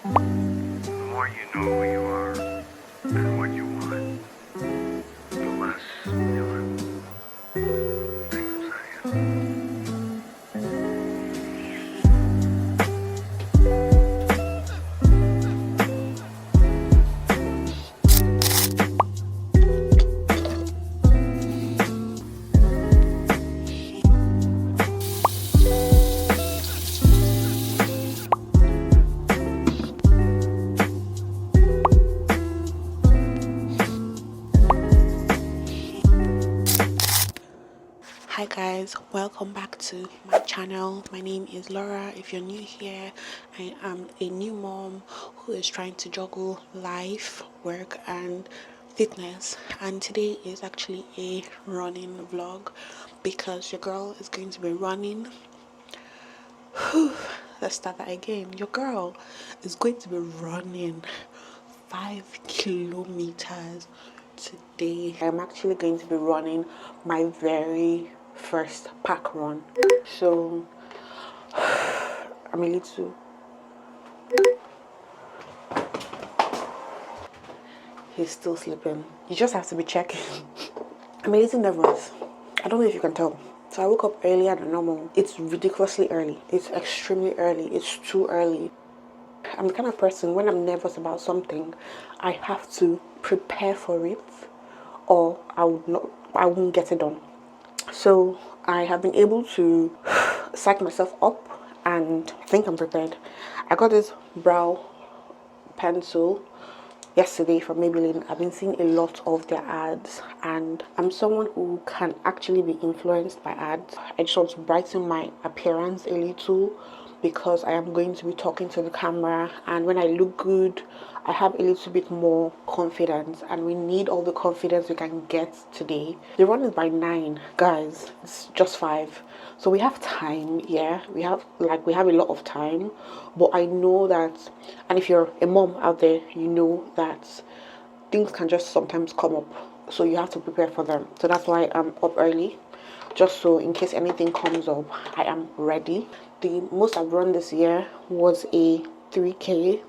The more you know who you are and what you want, the less you'll have things that you. Hi guys, welcome back to my channel. My name is Laura. If you're new here, I am a new mom who is trying to juggle life, work and fitness, and today is actually a running vlog because your girl is going to be running. Let's start that again. Your girl is going to be running 5 kilometers today. I'm actually going to be running my very first park run. So I'm a little he's still sleeping. You just have to be checking. I'm a little nervous. I don't know if you can tell. So I woke up earlier than normal. It's ridiculously early. It's extremely early. It's too early. I'm the kind of person, when I'm nervous about something, I have to prepare for it or I won't get it done. So I have been able to psych myself up and I think I'm prepared. I got this brow pencil yesterday from Maybelline. I've been seeing a lot of their ads and I'm someone who can actually be influenced by ads. I just want to brighten my appearance a little because I am going to be talking to the camera, and when I look good I have a little bit more confidence, and we need all the confidence we can get today. The run is by 9, guys. It's just 5, so we have time. Yeah, we have a lot of time, but I know that, and if you're a mom out there, you know that things can just sometimes come up, so you have to prepare for them. So that's why I'm up early, just so in case anything comes up I am ready. The most I've run this year was a 3k,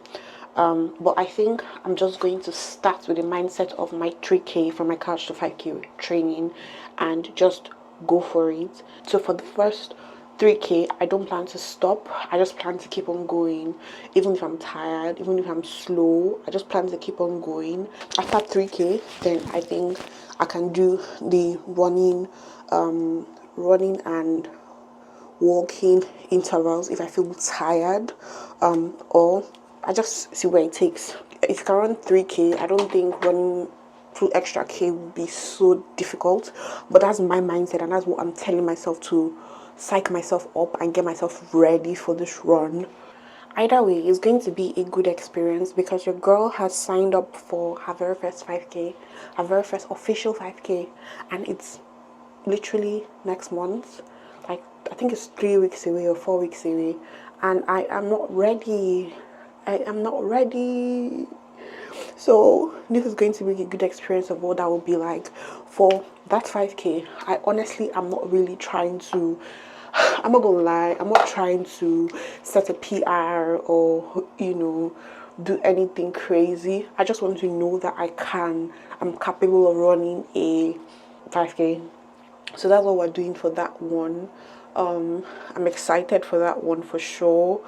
but I think I'm just going to start with the mindset of my 3k from my couch to 5k training and just go for it. So for the first 3k I don't plan to stop. I just plan to keep on going, even if I'm tired, even if I'm slow. I just plan to keep on going. After 3k, then I think I can do the running and walking intervals if I feel tired, or I just see where it takes. If you can run 3k, I don't think running 2 extra k would be so difficult, but that's my mindset and that's what I'm telling myself to psych myself up and get myself ready for this run. Either way, it's going to be a good experience because your girl has signed up for her very first 5k, her very first official 5k, and it's literally next month. Like, I think it's 3 weeks away or 4 weeks away, and I am not ready. I am not ready. So this is going to be a good experience of what that will be like. For that 5k, I honestly am not really trying to, I'm not gonna lie, I'm not trying to set a PR or, you know, do anything crazy. I just want to know that I'm capable of running a 5k. So that's what we're doing for that one. I'm excited for that one for sure,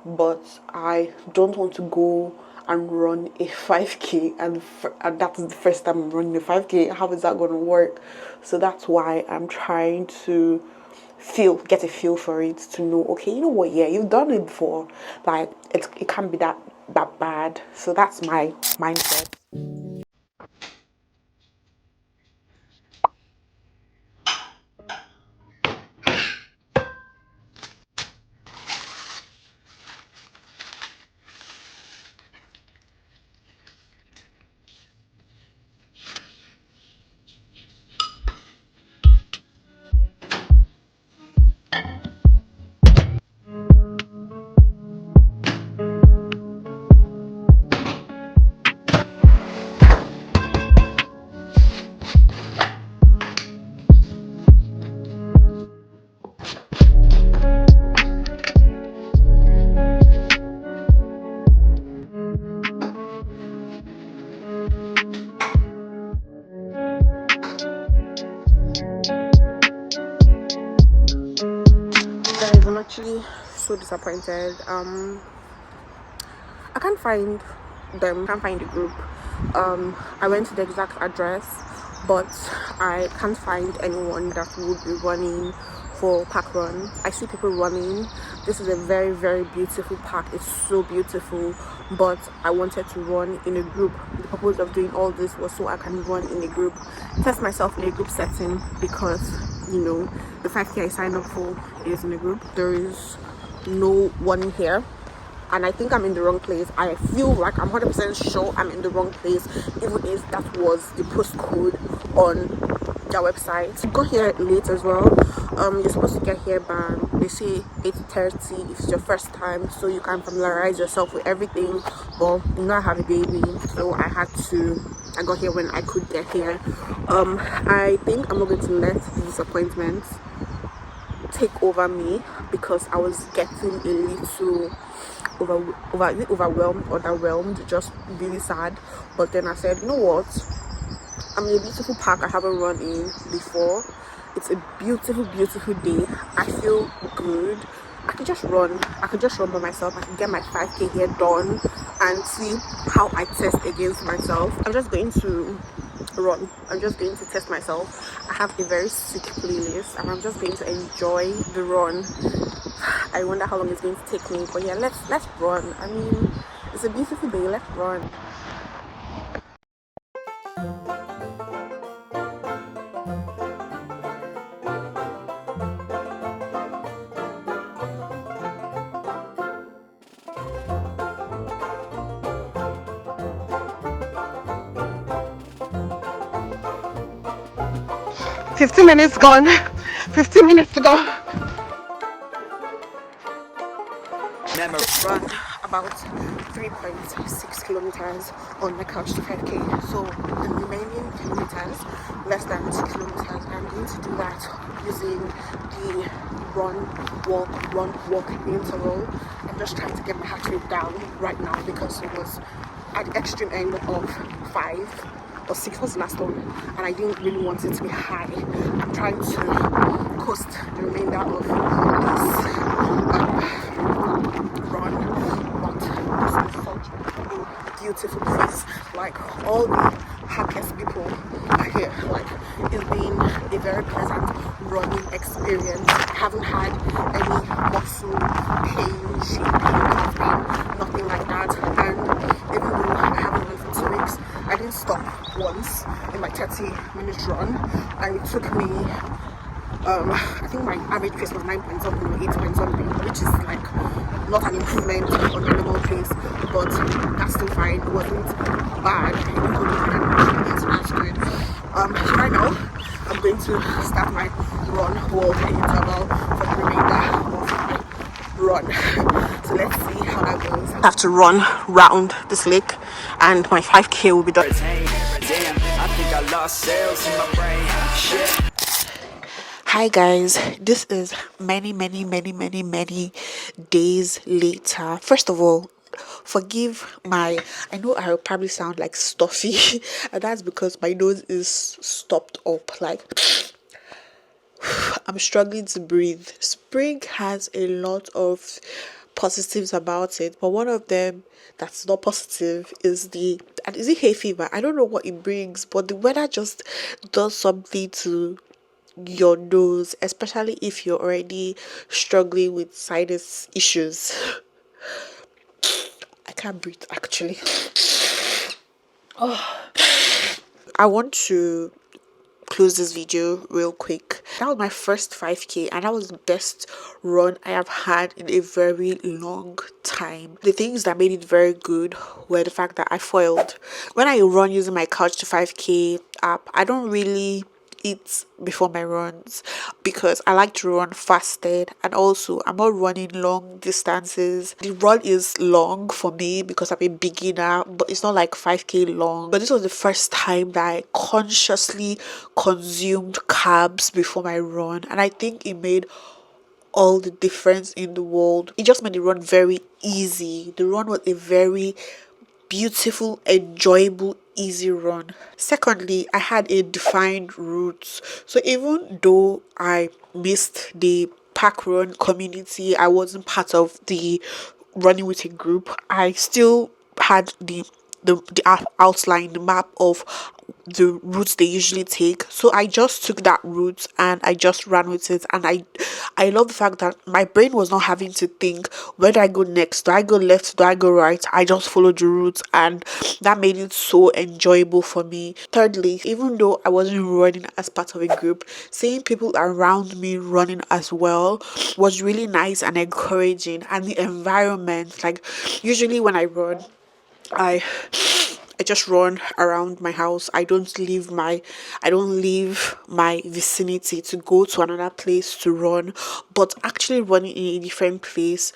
but I don't want to go and run a 5k and that's the first time I'm running a 5k. How is that going to work? So that's why I'm trying to get a feel for it, to know, okay, you know what, yeah, you've done it before, like it can't be that bad. So that's my mindset. actually so disappointed. I can't find them, can't find the group. I went to the exact address, but I can't find anyone that would be running for PARKRUN. I see people running. This is a very, very beautiful park. It's so beautiful, but I wanted to run in a group. The purpose of doing all this was so I can run in a group, test myself in a group setting, because you know the 5K I signed up for is in a group. There is no one here, and I think I'm in the wrong place. I feel like I'm 100% sure I'm in the wrong place, even if that was the postcode on their website. I got here late as well. You're supposed to get here by, they say, 8:30 if it's your first time, so you can familiarize yourself with everything. But you know I have a baby, so I got here when I could get here. I think I'm not going to let the disappointment take over me, because I was getting a little overwhelmed, just really sad. But then I said, you know what, I'm in a beautiful park I haven't run in before. It's a beautiful day. I feel good. I could just run by myself. I can get my 5K here done and see how I test against myself. I'm just going to run. I'm just going to test myself. I have a very sick playlist and I'm just going to enjoy the run. I wonder how long it's going to take me, but yeah, let's run. I mean, it's a beautiful day. Let's run. 15 minutes gone. 15 minutes to go. Run about 3.6 kilometers on my couch to 5K. So the remaining kilometers, less than 2 kilometers, I'm going to do that using the run walk interval. I'm just trying to get my heart rate down right now because it was at the extreme end of 5 or 6 was the last one, and I didn't really want it to be high. I'm trying to coast the remainder of this run, but this is such a beautiful place. Like, all the happiest people are here. Like, it's been a very pleasant running experience. I haven't had any muscle pain, shin pain, calf pain, nothing like that. And even though I haven't run for 2 weeks, I didn't stop once in my 30-minute run, and it took me I think my average pace was 9 point something or 8 point something, which is like not an improvement on my normal pace, but that's still fine. It wasn't bad. It didn't go behind me, so that's good. So right now I'm going to start my run walk interval for the remainder of my run. So let's see how that goes. I have to run round this lake and my 5K will be done. Damn, I think I lost sales in my brain. Shit. Hi guys, this is many days later. First of all, forgive I know I'll probably sound like stuffy, and that's because my nose is stopped up. Like, I'm struggling to breathe. Spring has a lot of positives about it, but one of them that's not positive is it hay fever? I don't know what it brings, but the weather just does something to your nose, especially if you're already struggling with sinus issues. I can't breathe actually. I want to close this video real quick. That was my first 5K and that was the best run I have had in a very long time. The things that made it very good were the fact that I foiled. When I run using my Couch to 5K app, I don't really eat before my runs because I like to run fasted, and also I'm not running long distances. The run is long for me because I'm a beginner, but it's not like 5K long. But this was the first time that I consciously consumed carbs before my run, and I think it made all the difference in the world. It just made the run very easy. The run was a very beautiful, enjoyable, easy run. Secondly, I had a defined route, so even though I missed the PARKRUN community. I wasn't part of the running with a group. I still had the outline, the map of the routes they usually take. So I just took that route and I just ran with it. And I love the fact that my brain was not having to think, where do I go next? Do I go left? Do I go right? I just followed the route, and that made it so enjoyable for me. Thirdly, even though I wasn't running as part of a group, seeing people around me running as well was really nice and encouraging. And the environment, like, usually when I run, I I just run around my house. I don't leave my vicinity to go to another place to run. But actually running in a different place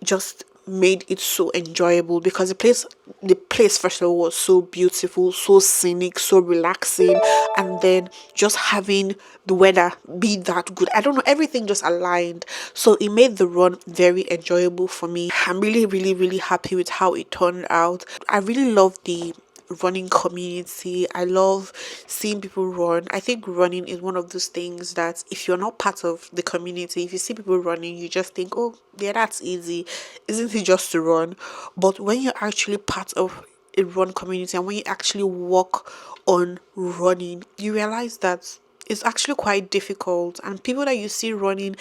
just made it so enjoyable, because the place first of all was so beautiful, so scenic, so relaxing, and then just having the weather be that good. I don't know, everything just aligned. So it made the run very enjoyable for me. I'm really, really, really happy with how it turned out. I really love the running community. I love seeing people run. I think running is one of those things that if you're not part of the community, if you see people running, you just think, oh, yeah, that's easy. Isn't it just to run? But when you're actually part of a run community, and when you actually work on running, you realize that it's actually quite difficult. And people that you see running,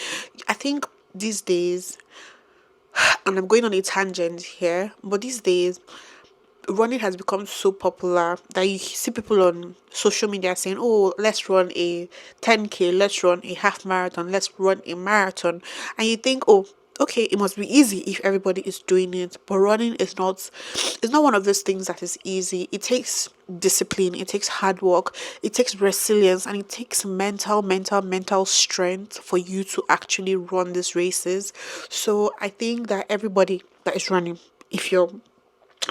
I think these days, and I'm going on a tangent here, but these days running has become so popular that you see people on social media saying, oh, let's run a 10K, let's run a half marathon, let's run a marathon. And you think, oh, okay, it must be easy if everybody is doing it. But running is not, it's not one of those things that is easy. It takes discipline, it takes hard work, it takes resilience, and it takes mental strength for you to actually run these races. So I think that everybody that is running, if you're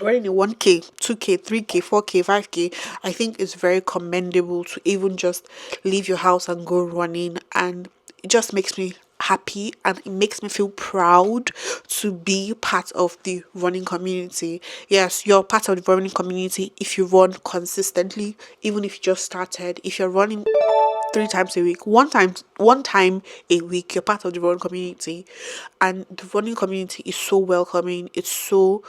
running a 1K, 2K, 3K, 4K, 5K, I think it's very commendable to even just leave your house and go running. And it just makes me happy, and it makes me feel proud to be part of the running community. Yes, you're part of the running community if you run consistently, even if you just started. If you're running 3 times a week, one time a week, you're part of the running community. And the running community is so welcoming, it's so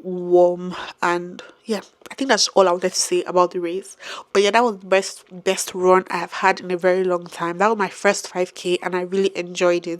warm. And yeah, I think that's all I wanted to say about the race. But yeah, that was the best run I have had in a very long time. That was my first 5K, and I really enjoyed it.